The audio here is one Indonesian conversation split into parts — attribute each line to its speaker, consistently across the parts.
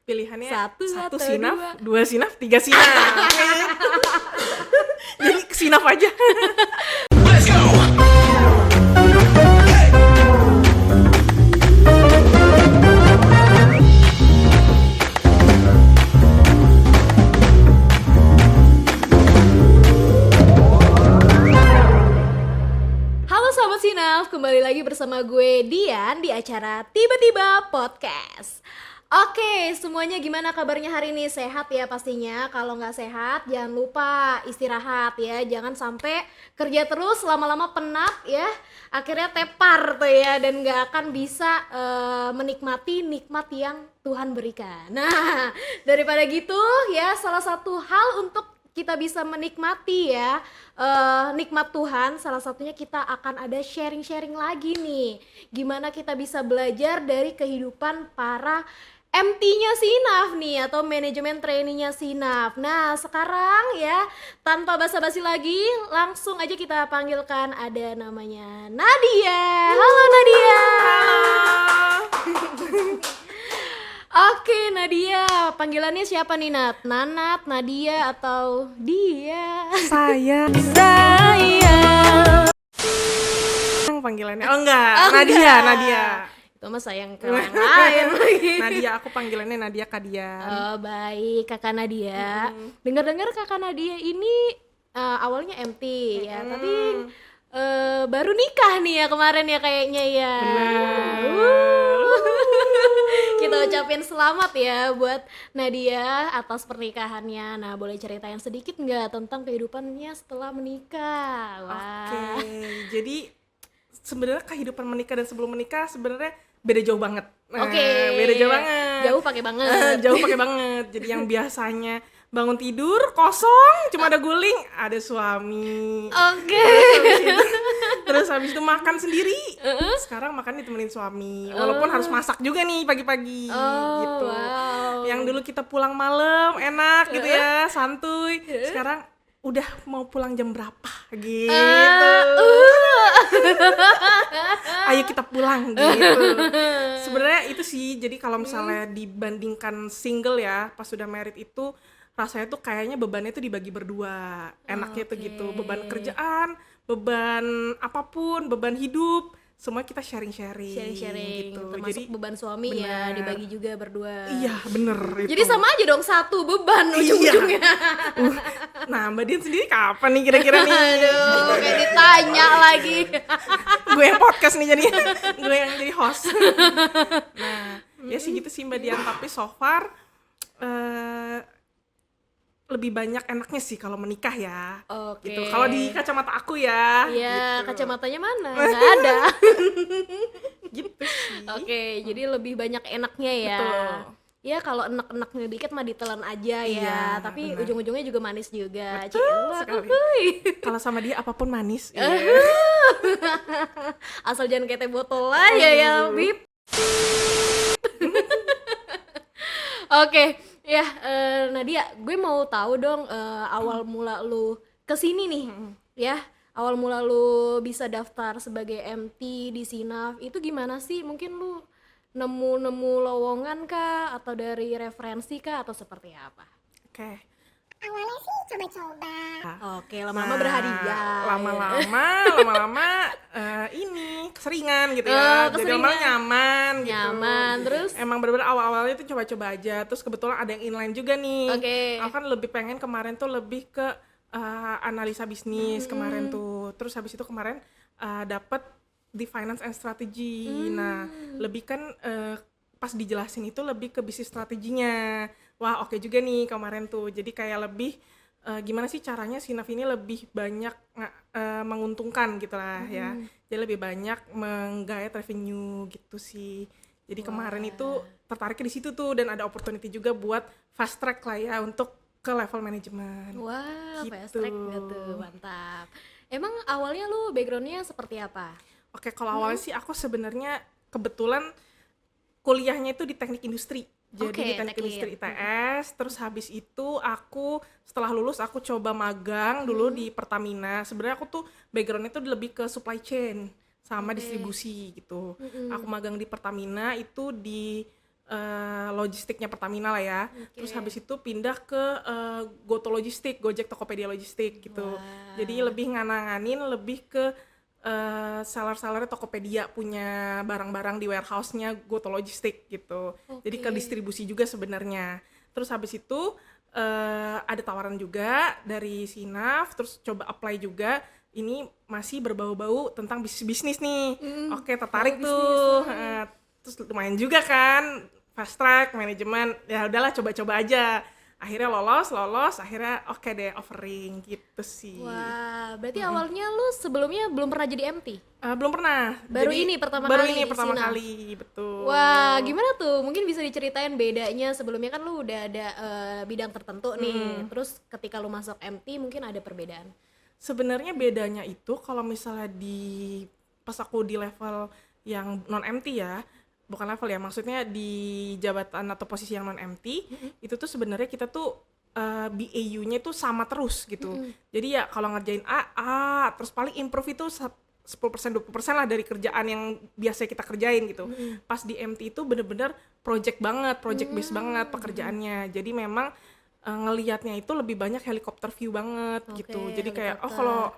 Speaker 1: pilihannya
Speaker 2: Satu
Speaker 1: satu
Speaker 2: atau
Speaker 1: sinaf, dua sinaf, tiga sinaf. Jadi sinaf aja.
Speaker 2: Halo Sobat Sinaf, kembali lagi bersama gue Dian di acara Tiba-Tiba Podcast. Oke, semuanya gimana kabarnya hari ini? Sehat ya pastinya. Kalau nggak sehat, jangan lupa istirahat ya. Jangan sampai kerja terus lama-lama penat ya. Akhirnya tepar tuh ya, dan nggak akan bisa menikmati nikmat yang Tuhan berikan. Nah, daripada gitu ya, salah satu hal untuk kita bisa menikmati ya nikmat Tuhan, salah satunya kita akan ada sharing-sharing lagi nih, gimana kita bisa belajar dari kehidupan para MT-nya Sinaf nih, atau manajemen trainee-nya Sinaf. Nah sekarang ya, tanpa basa-basi lagi, langsung aja kita panggilkan, ada namanya Nadia. Halo Nadia. Oke Nadia, panggilannya siapa nih Nat? Nanat, Nadia, atau dia?
Speaker 1: Saya panggilannya. Oh enggak, Nadia,
Speaker 2: enggak.
Speaker 1: Nadia.
Speaker 2: Itu mah sayang ke orang lain lagi.
Speaker 1: Nadia, aku panggilannya Nadia Kadian.
Speaker 2: Oh baik, Kakak Nadia. Dengar-dengar Kakak Nadia ini awalnya MT ya, tapi baru nikah nih ya kemarin ya kayaknya ya. Kita ucapin selamat ya buat Nadia atas pernikahannya. Nah, boleh ceritain sedikit nggak tentang kehidupannya setelah menikah? Wah.
Speaker 1: Oke, jadi sebenarnya kehidupan menikah dan sebelum menikah sebenarnya beda jauh banget.
Speaker 2: Oke.
Speaker 1: Beda jauh banget.
Speaker 2: Jauh pakai banget.
Speaker 1: Jauh pakai banget. Jadi yang biasanya bangun tidur kosong, cuma ada guling, ada suami.
Speaker 2: Oke.
Speaker 1: Terus habis itu makan sendiri. Sekarang makan ditemenin suami. Walaupun harus masak juga nih pagi-pagi gitu.
Speaker 2: Wow.
Speaker 1: Yang dulu kita pulang malam enak gitu ya, santuy. Sekarang udah mau pulang jam berapa gitu. Ayo kita pulang gitu. Sebenarnya itu sih, jadi kalau misalnya dibandingkan single ya, pas sudah married itu rasanya tuh kayaknya bebannya tuh dibagi berdua. Enaknya tuh gitu, beban kerjaan, beban apapun, beban hidup, semua kita sharing-sharing gitu.
Speaker 2: Termasuk
Speaker 1: Jadi
Speaker 2: beban suami ya, dibagi juga berdua.
Speaker 1: iya bener itu.
Speaker 2: Jadi sama aja dong, satu beban ujung-ujungnya.
Speaker 1: Nah Mbak Dian sendiri kapan nih kira-kira nih?
Speaker 2: Aduh, kayak ditanya lagi.
Speaker 1: Gue yang podcast nih jadi gue yang jadi host. Nah ya sih gitu sih Mbak Dian, tapi so far lebih banyak enaknya sih kalau menikah ya.
Speaker 2: Oke.
Speaker 1: Gitu. Kalau di kacamata aku ya.
Speaker 2: Iya,
Speaker 1: gitu.
Speaker 2: kacamatanya mana? Nggak ada.
Speaker 1: Gitu sih.
Speaker 2: Oke, jadi lebih banyak enaknya ya.
Speaker 1: Betul.
Speaker 2: Ya kalau enak-enaknya dikit mah ditelan aja ya,
Speaker 1: Iya,
Speaker 2: tapi
Speaker 1: benar.
Speaker 2: ujung-ujungnya juga manis juga.
Speaker 1: Betul sekali.
Speaker 2: Uhuy.
Speaker 1: Kalau sama dia apapun manis.
Speaker 2: Asal jangan kayak teh botol aja ya, Bib. Oke, ya Nadia, gue mau tahu dong awal mula lu kesini nih, ya. Awal mula lu bisa daftar sebagai MT di Sinaf itu gimana sih? Mungkin lu nemu lowongan kah, atau dari referensi kah, atau seperti apa?
Speaker 1: Oke.
Speaker 3: Awalnya sih coba-coba.
Speaker 2: Oke, lama-lama berhadiah.
Speaker 1: Lama-lama ini keseringan gitu ya. Jadi
Speaker 2: Keseringan.
Speaker 1: lama nyaman gitu.
Speaker 2: Nyaman, terus?
Speaker 1: Emang bener-bener awal-awalnya tuh coba-coba aja. Terus kebetulan ada yang inline juga nih.
Speaker 2: Oke.
Speaker 1: Aku kan lebih pengen kemarin tuh lebih ke analisa bisnis kemarin tuh. Terus habis itu kemarin dapet di finance and strategy. Nah, lebih kan pas dijelasin itu lebih ke bisnis strateginya. Wah, oke juga nih kemarin tuh. Jadi kayak lebih gimana sih caranya Sinaf ini lebih banyak menguntungkan gitu lah ya. Jadi lebih banyak menggait revenue gitu sih. Jadi kemarin itu tertariknya di situ tuh, dan ada opportunity juga buat fast track lah ya untuk ke level manajemen.
Speaker 2: Wah,
Speaker 1: Gitu.
Speaker 2: fast track gitu, mantap. Emang awalnya lu backgroundnya seperti apa?
Speaker 1: Oke, kalau awalnya sih aku sebenarnya kebetulan kuliahnya itu di teknik industri. Jadi
Speaker 2: Oke,
Speaker 1: di teknik
Speaker 2: teknik.
Speaker 1: industri ITS, terus habis itu aku setelah lulus aku coba magang dulu di Pertamina. Sebenarnya aku tuh backgroundnya tuh lebih ke supply chain sama distribusi gitu. Aku magang di Pertamina itu di logistiknya Pertamina lah ya. Terus habis itu pindah ke Goto Logistik, Gojek Tokopedia Logistik gitu. Jadi lebih ngananganin lebih ke seller-sellernya Tokopedia punya barang-barang di warehouse-nya Goto Logistik gitu. Jadi ke distribusi juga sebenarnya. Terus habis itu ada tawaran juga dari Sinaf, terus coba apply juga. Ini masih berbau-bau tentang bisnis nih. Oke, tertarik tuh. Terus lumayan juga kan, fast track, manajemen. Ya udahlah coba-coba aja. Akhirnya lolos, akhirnya oke deh offering gitu sih.
Speaker 2: Wah, berarti awalnya lu sebelumnya belum pernah jadi MT?
Speaker 1: Belum pernah.
Speaker 2: Baru
Speaker 1: Jadi,
Speaker 2: ini pertama
Speaker 1: baru
Speaker 2: kali
Speaker 1: ini pertama
Speaker 2: Sinaf?
Speaker 1: kali, betul.
Speaker 2: Wah, gimana tuh? Mungkin bisa diceritain bedanya. Sebelumnya kan lu udah ada bidang tertentu nih. Terus ketika lu masuk MT mungkin ada perbedaan.
Speaker 1: Sebenarnya bedanya itu kalau misalnya pas aku di level yang non MT ya, bukan level ya, maksudnya di jabatan atau posisi yang non MT, itu tuh sebenarnya kita tuh BAU-nya itu sama terus gitu. Jadi ya kalau ngerjain A, terus paling improve itu 10% 20% lah dari kerjaan yang biasa kita kerjain gitu. Pas di MT itu bener-bener project based banget pekerjaannya. Jadi memang ngelihatnya itu lebih banyak helikopter view banget gitu. Jadi kayak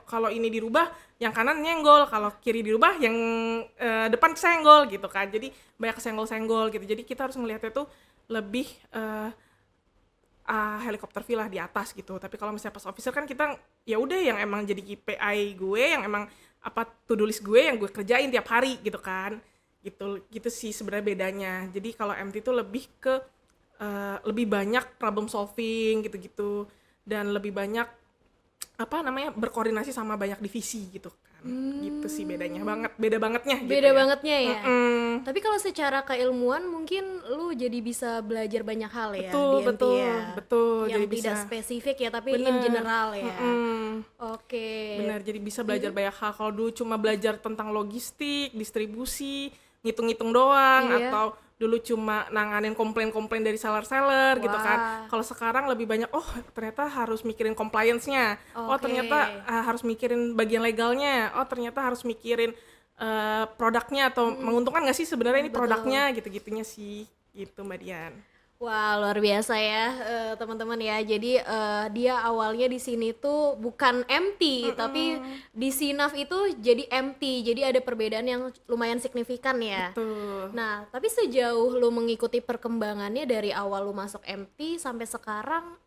Speaker 1: kalau ini dirubah yang kanan nyenggol, kalau kiri dirubah yang depan senggol gitu kan. Jadi banyak kesenggol-senggol gitu. Jadi kita harus ngelihatnya tuh lebih helikopter view lah di atas gitu. Tapi kalau misalnya pas officer kan kita ya udah yang emang jadi KPI gue, yang emang to-do list gue yang gue kerjain tiap hari gitu kan. Gitu sih sebenarnya bedanya. Jadi kalau MT itu lebih ke lebih banyak problem solving gitu-gitu, dan lebih banyak berkoordinasi sama banyak divisi gitu kan. Gitu sih beda bangetnya gitu.
Speaker 2: Beda bangetnya ya. Tapi kalau secara keilmuan mungkin lu jadi bisa belajar banyak hal ya di MT ya.
Speaker 1: Betul.
Speaker 2: Yang
Speaker 1: Jadi
Speaker 2: tidak
Speaker 1: bisa
Speaker 2: spesifik ya, tapi in general ya. Oke.
Speaker 1: Benar, jadi bisa belajar banyak hal. Kalau dulu cuma belajar tentang logistik, distribusi, ngitung-ngitung doang, atau dulu cuma nanganin komplain-komplain dari seller-seller gitu kan. Kalau sekarang lebih banyak, ternyata harus mikirin compliance-nya. Ternyata harus mikirin bagian legalnya. Ternyata harus mikirin produknya atau menguntungkan nggak sih sebenarnya ini produknya, gitu-gitunya sih. Gitu Mbak Dian.
Speaker 2: Wah, luar biasa ya teman-teman ya. Jadi dia awalnya di sini tuh bukan MT, tapi di Sinaf itu jadi MT. Jadi ada perbedaan yang lumayan signifikan ya.
Speaker 1: Betul.
Speaker 2: Nah, tapi sejauh lu mengikuti perkembangannya dari awal lu masuk MT sampai sekarang,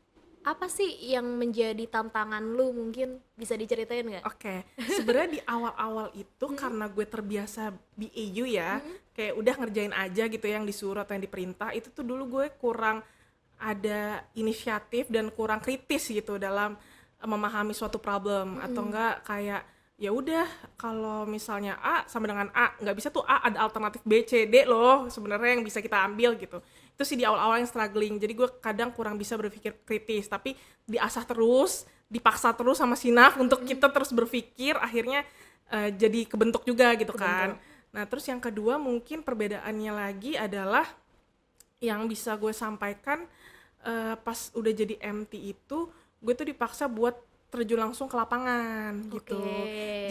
Speaker 2: apa sih yang menjadi tantangan lu, mungkin bisa diceritain nggak?
Speaker 1: Oke, sebenarnya di awal-awal itu karena gue terbiasa BAU ya, kayak udah ngerjain aja gitu yang disuruh atau yang diperintah, itu tuh dulu gue kurang ada inisiatif dan kurang kritis gitu dalam memahami suatu problem, atau enggak kayak ya udah kalau misalnya A sama dengan A, nggak bisa tuh A, ada alternatif B, C, D loh sebenarnya yang bisa kita ambil gitu. Itu sih di awal-awal yang struggling, jadi gue kadang kurang bisa berpikir kritis, tapi diasah terus, dipaksa terus sama Sinaf untuk kita terus berpikir, akhirnya jadi kebentuk juga gitu kan. Nah terus yang kedua mungkin perbedaannya lagi adalah yang bisa gue sampaikan pas udah jadi MT itu, gue tuh dipaksa buat terjun langsung ke lapangan gitu.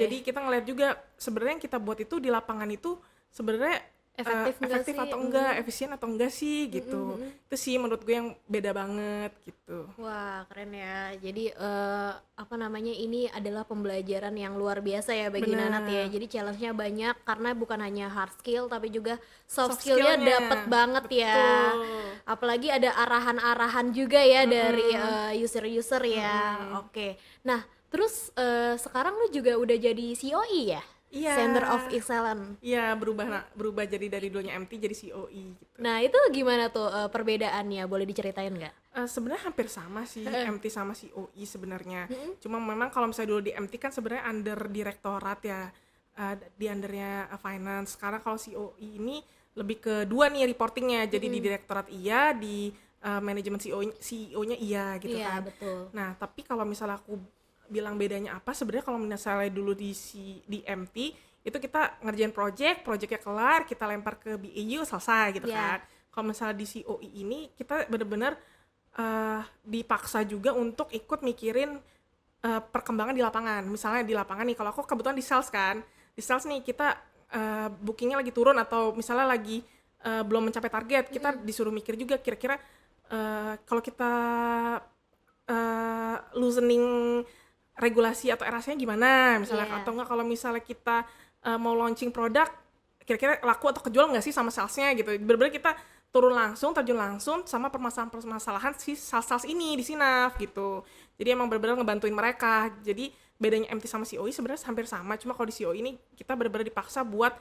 Speaker 1: Jadi kita ngeliat juga sebenarnya yang kita buat itu di lapangan itu sebenarnya efektif atau enggak, efisien atau enggak sih gitu. Itu sih menurut gue yang beda banget gitu.
Speaker 2: Wah, keren ya. Jadi ini adalah pembelajaran yang luar biasa ya bagi Nanat ya. Jadi challenge-nya banyak karena bukan hanya hard skill tapi juga soft skill-nya dapet banget. Betul. Ya. Apalagi ada arahan-arahan juga ya dari user-user ya. Oke. Nah, terus sekarang lu juga udah jadi COE ya?
Speaker 1: Iya.
Speaker 2: Center of Excellence.
Speaker 1: Iya, berubah jadi dari dulunya MT jadi COE gitu.
Speaker 2: Nah, itu gimana tuh perbedaannya? Boleh diceritain nggak?
Speaker 1: Sebenarnya hampir sama sih MT sama COE sebenarnya. Cuma memang kalau misalnya dulu di MT kan sebenarnya under direktorat ya, di undernya finance. Sekarang kalau COE ini lebih ke dua nih reportingnya. Jadi di direktorat iya, di manajemen CEO-nya iya gitu kan.
Speaker 2: Iya, betul.
Speaker 1: Nah, tapi kalau misalnya aku bilang bedanya apa, sebenarnya kalau misalnya dulu di MT itu kita ngerjain projectnya kelar, kita lempar ke BAU selesai gitu kan. Kalau misalnya di COE ini kita benar-benar dipaksa juga untuk ikut mikirin perkembangan di lapangan. Misalnya di lapangan nih, kalau aku kebetulan di sales kan, di sales nih kita bookingnya lagi turun atau misalnya lagi belum mencapai target, kita disuruh mikir juga kira-kira kalau kita loosening regulasi atau RA-nya gimana misalnya,
Speaker 2: Iya.
Speaker 1: atau enggak kalau misalnya kita mau launching produk kira-kira laku atau kejual nggak sih sama salesnya gitu. Bener-bener kita turun langsung, terjun langsung sama permasalahan-permasalahan si sales ini di Sinaf gitu. Jadi emang bener-bener ngebantuin mereka. Jadi bedanya MT sama COE sebenarnya hampir sama, cuma kalau di COE ini kita bener-bener dipaksa buat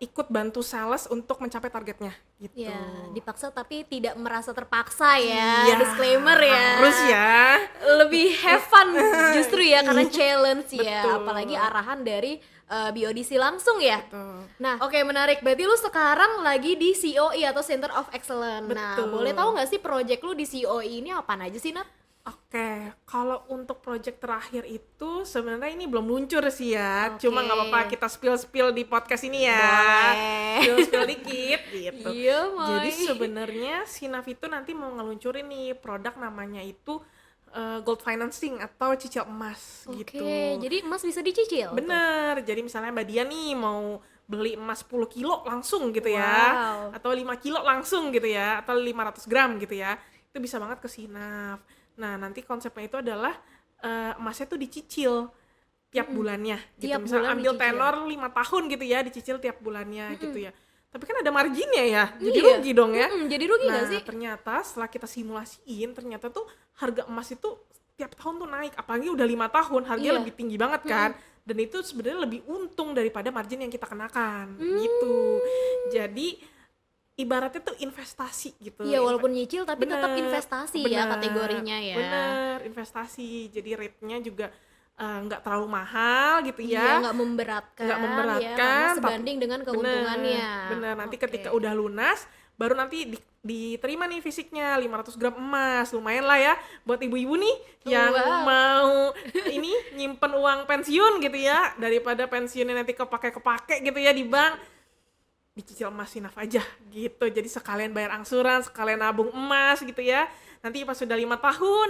Speaker 1: ikut bantu sales untuk mencapai targetnya gitu.
Speaker 2: Ya, dipaksa tapi tidak merasa terpaksa ya.
Speaker 1: Iya,
Speaker 2: Disclaimer ya.
Speaker 1: harus ya.
Speaker 2: Lebih have fun justru ya karena challenge ya,
Speaker 1: Betul.
Speaker 2: apalagi arahan dari BODC langsung ya.
Speaker 1: Betul.
Speaker 2: Nah, oke, menarik. Berarti lu sekarang lagi di COE atau Center of Excellence. Nah,
Speaker 1: Betul.
Speaker 2: boleh tahu nggak sih project lu di COE ini apaan aja sih, Nat?
Speaker 1: Oke, kalau untuk project terakhir itu sebenarnya ini belum luncur sih ya.
Speaker 2: Oke.
Speaker 1: Cuma nggak apa-apa kita spill di podcast ini ya.
Speaker 2: Boleh.
Speaker 1: Spill dikit gitu.
Speaker 2: Iya, Moy.
Speaker 1: Jadi sebenarnya Sinaf itu nanti mau ngeluncurin nih produk namanya itu gold financing atau cicil emas
Speaker 2: Oke,
Speaker 1: gitu.
Speaker 2: jadi emas bisa dicicil.
Speaker 1: Bener, jadi misalnya Mbak Dia nih mau beli emas 10 kilo langsung gitu ya,
Speaker 2: Wow.
Speaker 1: atau 5 kilo langsung gitu ya, atau 500 gram gitu ya, itu bisa banget ke Sinaf. Nah nanti konsepnya itu adalah emasnya tuh dicicil tiap bulannya gitu,
Speaker 2: Tiap
Speaker 1: misalnya
Speaker 2: bulan
Speaker 1: ambil
Speaker 2: dicicil.
Speaker 1: tenor 5 tahun gitu ya, dicicil tiap bulannya gitu ya. Tapi kan ada marginnya ya, jadi
Speaker 2: Iya.
Speaker 1: rugi dong ya.
Speaker 2: Jadi rugi
Speaker 1: Nah,
Speaker 2: nggak sih?
Speaker 1: ternyata setelah kita simulasiin, ternyata tuh harga emas itu tiap tahun tuh naik. Apalagi udah 5 tahun, harganya
Speaker 2: Iya.
Speaker 1: lebih tinggi banget kan. Dan itu sebenarnya lebih untung daripada margin yang kita kenakan, gitu. Jadi ibaratnya tuh investasi gitu.
Speaker 2: Iya, walaupun nyicil tapi tetap
Speaker 1: Bener,
Speaker 2: investasi ya
Speaker 1: bener,
Speaker 2: kategorinya ya.
Speaker 1: Bener, investasi. Jadi rate-nya juga nggak terlalu mahal gitu
Speaker 2: Iya,
Speaker 1: ya.
Speaker 2: nggak memberatkan.
Speaker 1: Nggak
Speaker 2: Ya,
Speaker 1: memberatkan,
Speaker 2: karena
Speaker 1: tapi-
Speaker 2: sebanding dengan keuntungannya.
Speaker 1: Bener, nanti
Speaker 2: Oke.
Speaker 1: ketika udah lunas baru nanti diterima nih fisiknya 500 gram emas, lumayan lah ya buat ibu-ibu nih yang
Speaker 2: Wow.
Speaker 1: mau ini nyimpen uang pensiun gitu ya, daripada pensiunnya nanti kepake gitu ya di bank, dicicil emas Sinaf aja gitu. Jadi sekalian bayar angsuran, sekalian nabung emas gitu ya, nanti pas sudah 5 tahun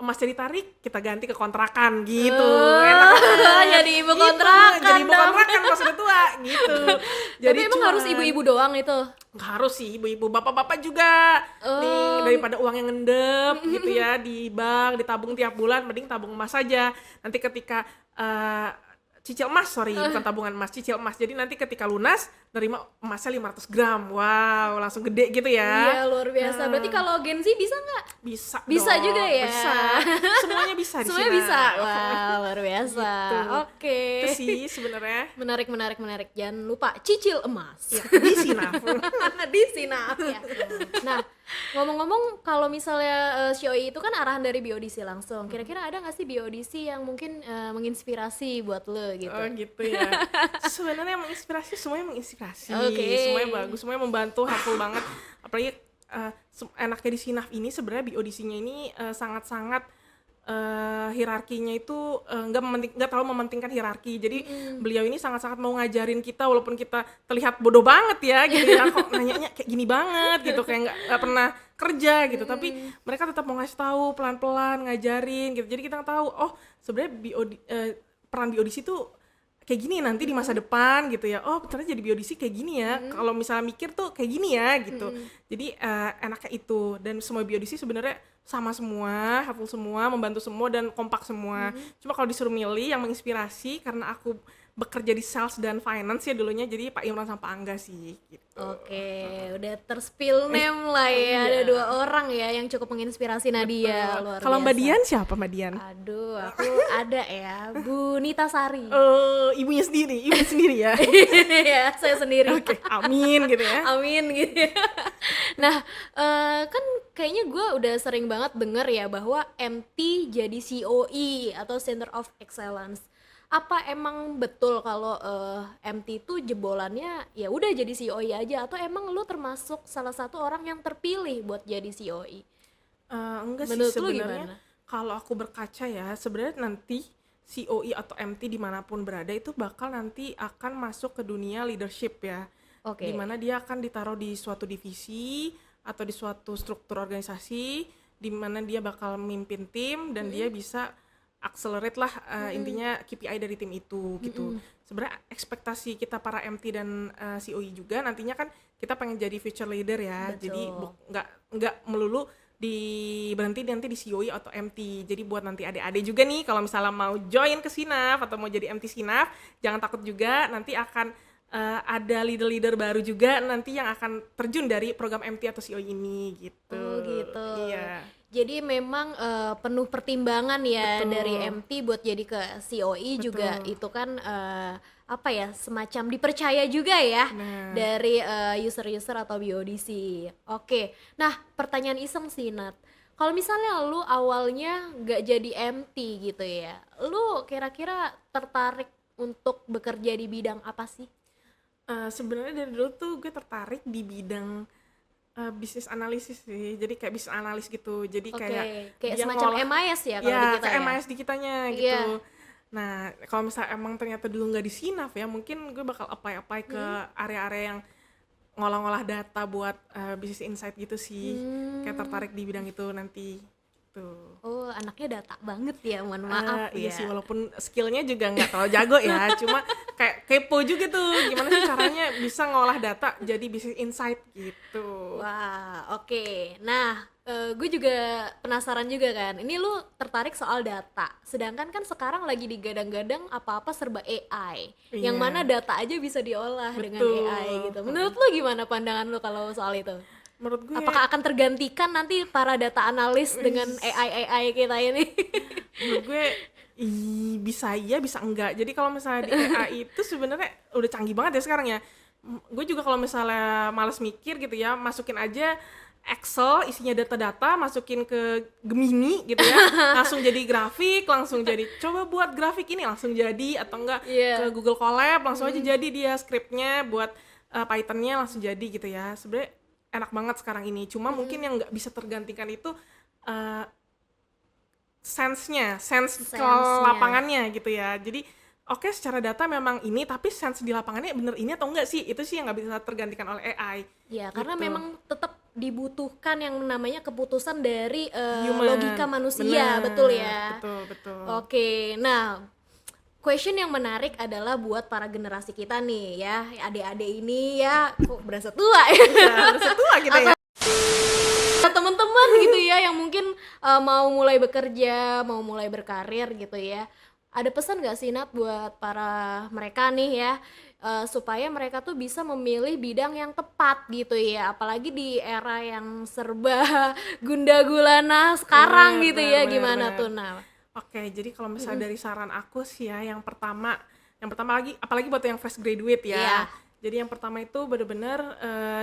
Speaker 1: emasnya ditarik, kita ganti ke kontrakan gitu. Enak banget.
Speaker 2: Jadi ibu
Speaker 1: Gitu,
Speaker 2: kontrakan
Speaker 1: jadi ibu
Speaker 2: dong.
Speaker 1: kontrakan pas udah tua gitu.
Speaker 2: Tapi emang
Speaker 1: cuan.
Speaker 2: harus ibu-ibu doang itu.
Speaker 1: Nggak harus sih, ibu-ibu, bapak-bapak juga. Nih, daripada uang yang ngendep gitu ya di bank, ditabung tiap bulan, mending tabung emas saja. Nanti ketika cicil emas, bukan tabungan emas, cicil emas. Jadi nanti ketika lunas, nerima emasnya 500 gram. Wow, langsung gede gitu ya.
Speaker 2: Iya, luar biasa. Berarti kalau Gen Z bisa nggak?
Speaker 1: Bisa
Speaker 2: Bisa
Speaker 1: dong,
Speaker 2: juga ya?
Speaker 1: Bisa. Semuanya bisa di
Speaker 2: Semuanya
Speaker 1: sini.
Speaker 2: bisa. Wah, luar biasa.
Speaker 1: Gitu.
Speaker 2: Oke.
Speaker 1: Itu sih sebenarnya
Speaker 2: Menarik. Jangan lupa cicil emas.
Speaker 1: ya, di Sinaf.
Speaker 2: Di Sinaf ya. Nah, ngomong-ngomong kalau misalnya COE itu kan arahan dari BODC langsung. Kira-kira ada nggak sih BODC yang mungkin menginspirasi buat lo gitu?
Speaker 1: Oh gitu ya. Sebenarnya menginspirasi, semuanya menginspirasi.
Speaker 2: Oke.
Speaker 1: Semuanya bagus, semuanya membantu, helpful banget. Apalagi enaknya di Sinaf ini sebenarnya BODC-nya ini sangat-sangat hierarkinya itu nggak terlalu mementingkan hierarki. Jadi beliau ini sangat-sangat mau ngajarin kita walaupun kita terlihat bodoh banget ya gitu ya, kok nanyanya kayak gini banget gitu, kayak nggak pernah kerja gitu, tapi mereka tetap mau ngasih tahu pelan-pelan, ngajarin gitu. Jadi kita tahu oh sebenarnya peran BODC itu kayak gini nanti di masa depan gitu ya. Oh ternyata jadi BODC kayak gini ya. Kalau misalnya mikir tuh kayak gini ya gitu. Jadi enaknya itu, dan semua BODC sebenarnya sama semua, helpful semua, membantu semua dan kompak semua. Cuma kalau disuruh milih yang menginspirasi, karena aku bekerja di sales dan finance ya dulunya, jadi Pak Imran sama Pak Angga sih gitu.
Speaker 2: Oke, udah terspill name lah ya. Ada 2 orang ya yang cukup menginspirasi Nadia. Luar
Speaker 1: Kalau Mbak
Speaker 2: biasa.
Speaker 1: Dian siapa Mbak Dian?
Speaker 2: Aduh, aku ada ya, Bu Nita Sari.
Speaker 1: Ibunya sendiri, ibu sendiri ya.
Speaker 2: Ya, saya sendiri.
Speaker 1: Oke, amin gitu ya.
Speaker 2: Amin gitu ya. Nah, kan kayaknya gue udah sering banget denger ya bahwa MT jadi COE atau Center of Excellence. Apa emang betul kalau MT itu jebolannya ya udah jadi COE aja, atau emang lu termasuk salah satu orang yang terpilih buat jadi COE?
Speaker 1: Enggak
Speaker 2: Menurut
Speaker 1: sih
Speaker 2: lu
Speaker 1: sebenarnya.
Speaker 2: gimana?
Speaker 1: Kalau aku berkaca ya, sebenarnya nanti COE atau MT dimanapun berada itu bakal nanti akan masuk ke dunia leadership ya.
Speaker 2: Oke.
Speaker 1: Dimana dia akan ditaruh di suatu divisi atau di suatu struktur organisasi, dimana dia bakal memimpin tim dan dia bisa accelerate lah intinya KPI dari tim itu gitu. Sebenarnya ekspektasi kita para MT dan COE juga nantinya kan kita pengen jadi future leader ya.
Speaker 2: Betul.
Speaker 1: Jadi nggak melulu berhenti nanti di COE atau MT. Jadi buat nanti adik-adik juga nih kalau misalnya mau join ke Sinaf atau mau jadi MT Sinaf, jangan takut juga, nanti akan ada leader-leader baru juga nanti yang akan terjun dari program MT atau COE ini gitu.
Speaker 2: Oh gitu.
Speaker 1: Iya.
Speaker 2: Jadi memang penuh pertimbangan ya.
Speaker 1: Betul.
Speaker 2: dari MT buat jadi ke COE juga
Speaker 1: Betul.
Speaker 2: itu kan apa ya, semacam dipercaya juga ya
Speaker 1: Nah.
Speaker 2: dari user-user atau BODC. Oke, nah pertanyaan iseng sih Nat, kalau misalnya lu awalnya nggak jadi MT gitu ya, lu kira-kira tertarik untuk bekerja di bidang apa sih?
Speaker 1: Sebenarnya dari dulu tuh gue tertarik di bidang bisnis analisis sih, jadi kayak bisnis analis gitu. Jadi
Speaker 2: Oke,
Speaker 1: kayak
Speaker 2: kayak
Speaker 1: dia
Speaker 2: semacam
Speaker 1: ngolah-
Speaker 2: MIS ya kalau
Speaker 1: ya,
Speaker 2: di kita
Speaker 1: kayak
Speaker 2: ya.
Speaker 1: MIS di kitanya
Speaker 2: Iya.
Speaker 1: gitu. Nah, kalau misalnya emang ternyata dulu nggak di Sinaf ya, mungkin gue bakal apply ke area-area yang ngolah-ngolah data buat bisnis insight gitu sih. Kayak tertarik di bidang itu nanti gitu.
Speaker 2: Oh, anaknya data banget ya, mohon maaf
Speaker 1: Iya
Speaker 2: ya.
Speaker 1: sih, walaupun skillnya juga nggak terlalu jago ya, cuma kayak kepo juga tuh gimana sih caranya bisa ngolah data jadi bisnis insight gitu.
Speaker 2: Wah, oke. Nah, gue juga penasaran juga kan. Ini lu tertarik soal data. Sedangkan kan sekarang lagi digadang-gadang apa-apa serba AI. Yang
Speaker 1: Iya.
Speaker 2: mana data aja bisa diolah dengan
Speaker 1: Betul.
Speaker 2: AI gitu. Menurut lu gimana pandangan lu kalau soal itu?
Speaker 1: Menurut gue
Speaker 2: Apakah akan tergantikan nanti para data analis dengan AI kita ini?
Speaker 1: menurut gue bisa iya bisa enggak. Jadi kalau misalnya di AI itu sebenarnya udah canggih banget ya sekarang ya. Gue juga kalau misalnya malas mikir gitu ya, masukin aja Excel isinya data-data, masukin ke Gemini gitu ya, langsung jadi grafik, langsung jadi coba buat grafik ini langsung jadi, atau enggak
Speaker 2: Iya.
Speaker 1: ke Google Colab langsung aja jadi dia skripnya buat Python-nya langsung jadi gitu ya. Sebenarnya enak banget sekarang ini. Cuma mungkin yang nggak bisa tergantikan itu sense ke
Speaker 2: Sense-nya.
Speaker 1: lapangannya gitu ya. Jadi oke, secara data memang ini, tapi sense di lapangannya bener ini atau enggak sih, itu sih yang nggak bisa tergantikan oleh AI.
Speaker 2: Ya, karena
Speaker 1: Gitu.
Speaker 2: memang tetap dibutuhkan yang namanya keputusan dari
Speaker 1: Human.
Speaker 2: logika manusia,
Speaker 1: Bener,
Speaker 2: betul ya?
Speaker 1: betul.
Speaker 2: Oke, nah question yang menarik adalah buat para generasi kita nih ya, adik-adik ini ya, kok berasa tua ya?
Speaker 1: Ya, harus tua kita ya.
Speaker 2: Teman-teman gitu ya yang mungkin mau mulai bekerja, mau mulai berkarir gitu ya. Ada pesan gak sih Nat buat para mereka nih ya, supaya mereka tuh bisa memilih bidang yang tepat gitu ya, apalagi di era yang serba gunda-gulana sekarang
Speaker 1: Bener,
Speaker 2: gitu ya,
Speaker 1: bener,
Speaker 2: gimana
Speaker 1: bener.
Speaker 2: tuh Nat?
Speaker 1: Oke, jadi kalau misalnya dari saran aku sih ya, yang pertama lagi, apalagi buat yang fresh graduate ya.
Speaker 2: Iya.
Speaker 1: Jadi yang pertama itu bener-bener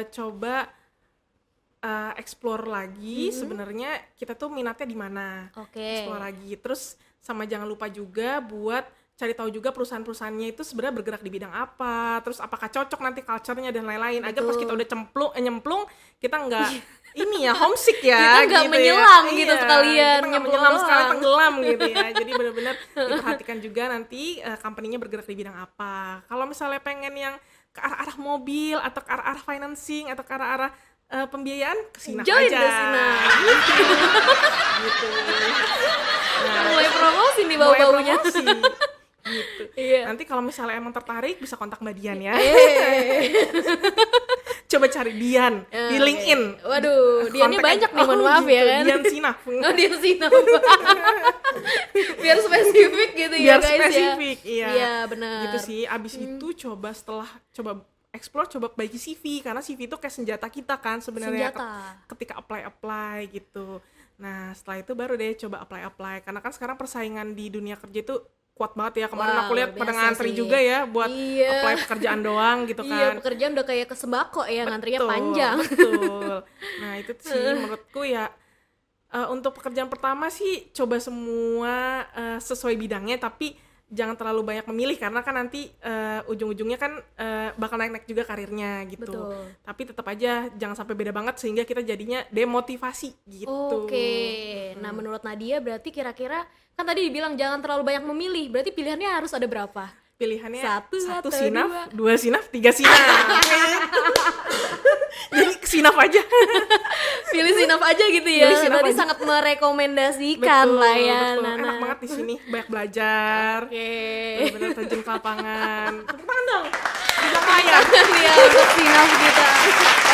Speaker 1: coba explore lagi sebenarnya kita tuh minatnya di mana.
Speaker 2: Oke.
Speaker 1: Explore lagi. Terus sama jangan lupa juga buat cari tahu juga perusahaan-perusahaannya itu sebenarnya bergerak di bidang apa, terus apakah cocok nanti culture-nya dan lain-lain, agar pas kita udah nyemplung kita nggak ini ya homesick ya,
Speaker 2: Kita nggak
Speaker 1: gitu
Speaker 2: menyelam
Speaker 1: ya.
Speaker 2: gitu
Speaker 1: Iya,
Speaker 2: sekalian,
Speaker 1: kita nggak
Speaker 2: nyemplung
Speaker 1: menyelam sekali
Speaker 2: doang.
Speaker 1: tenggelam gitu ya. Jadi benar-benar diperhatikan juga nanti company-nya bergerak di bidang apa. Kalau misalnya pengen yang ke arah-arah mobil atau ke arah-arah financing atau ke arah-arah pembiayaan, ke Sinaf
Speaker 2: Join
Speaker 1: aja.
Speaker 2: the Sinaf.
Speaker 1: Gitu.
Speaker 2: Mulai promosi nih
Speaker 1: Mulai
Speaker 2: bau-baunya.
Speaker 1: promosi. Gitu.
Speaker 2: Iya.
Speaker 1: Nanti kalau misalnya emang tertarik bisa kontak Mbak Dian ya.
Speaker 2: Eh.
Speaker 1: Coba cari Dian di
Speaker 2: Oke.
Speaker 1: LinkedIn.
Speaker 2: Waduh, Diannya
Speaker 1: Kontak
Speaker 2: banyak
Speaker 1: aja.
Speaker 2: nih, mohon maaf ya
Speaker 1: gitu.
Speaker 2: kan.
Speaker 1: Dian Sinaf.
Speaker 2: Oh, dia sih biar spesifik gitu ya
Speaker 1: Biar
Speaker 2: guys
Speaker 1: spesifik,
Speaker 2: ya.
Speaker 1: iya.
Speaker 2: Iya, benar.
Speaker 1: Gitu sih. Abis itu coba explore, coba perbaiki CV, karena CV itu kayak senjata kita kan sebenarnya
Speaker 2: Senjata.
Speaker 1: ketika apply gitu. Nah setelah itu baru deh coba apply, karena kan sekarang persaingan di dunia kerja itu kuat banget ya. Kemarin
Speaker 2: Wow,
Speaker 1: aku lihat
Speaker 2: luar
Speaker 1: pada
Speaker 2: biasa
Speaker 1: ngantri
Speaker 2: sih.
Speaker 1: juga ya buat
Speaker 2: Iya.
Speaker 1: apply pekerjaan doang gitu
Speaker 2: Iya,
Speaker 1: kan.
Speaker 2: pekerjaan udah kayak ke sembako ya, ngantrinya
Speaker 1: Betul,
Speaker 2: panjang.
Speaker 1: betul. Nah itu sih menurutku ya, untuk pekerjaan pertama sih coba semua sesuai bidangnya, tapi jangan terlalu banyak memilih, karena kan nanti ujung-ujungnya kan bakal naik-naik juga karirnya gitu.
Speaker 2: Betul.
Speaker 1: Tapi tetap aja jangan sampai beda banget sehingga kita jadinya demotivasi gitu.
Speaker 2: Oke. Nah, menurut Nadia berarti kira-kira kan tadi dibilang jangan terlalu banyak memilih. Berarti pilihannya harus ada berapa?
Speaker 1: Pilihannya
Speaker 2: Satu
Speaker 1: satu
Speaker 2: atau
Speaker 1: sinaf, dua sinaf, tiga sinaf. Jadi sinaf aja.
Speaker 2: Pilih Sinaf aja gitu ya.
Speaker 1: Pilih Sinaf
Speaker 2: Tadi
Speaker 1: aja.
Speaker 2: sangat merekomendasikan lah ya,
Speaker 1: betul.
Speaker 2: Nana.
Speaker 1: Enak banget di sini, banyak belajar.
Speaker 2: Oke.
Speaker 1: Bener-bener terjun ke lapangan. Tepuk tangan dong. Di belakang layar.
Speaker 2: Ya untuk Sinaf kita.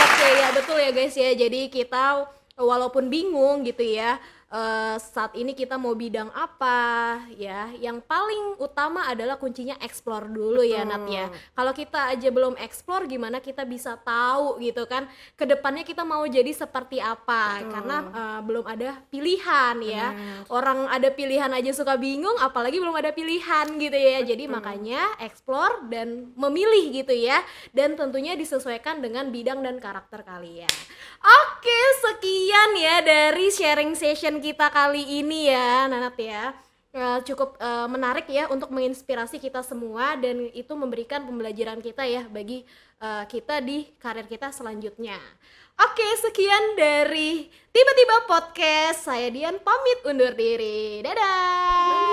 Speaker 2: Oke ya betul ya guys ya. Jadi kita walaupun bingung gitu ya, saat ini kita mau bidang apa ya, yang paling utama adalah kuncinya explore dulu ya Nat ya. Kalau kita aja belum explore, gimana kita bisa tahu gitu kan kedepannya kita mau jadi seperti apa. Karena belum ada pilihan ya. Orang ada pilihan aja suka bingung, apalagi belum ada pilihan gitu ya. Jadi makanya explore dan memilih gitu ya, dan tentunya disesuaikan dengan bidang dan karakter kalian. Oke, sekian ya dari sharing session kita kali ini ya Nanat ya. Cukup menarik ya untuk menginspirasi kita semua, dan itu memberikan pembelajaran kita ya bagi kita di karir kita selanjutnya. Oke, sekian dari Tiba-Tiba Podcast. Saya Dian pamit undur diri. Dadah.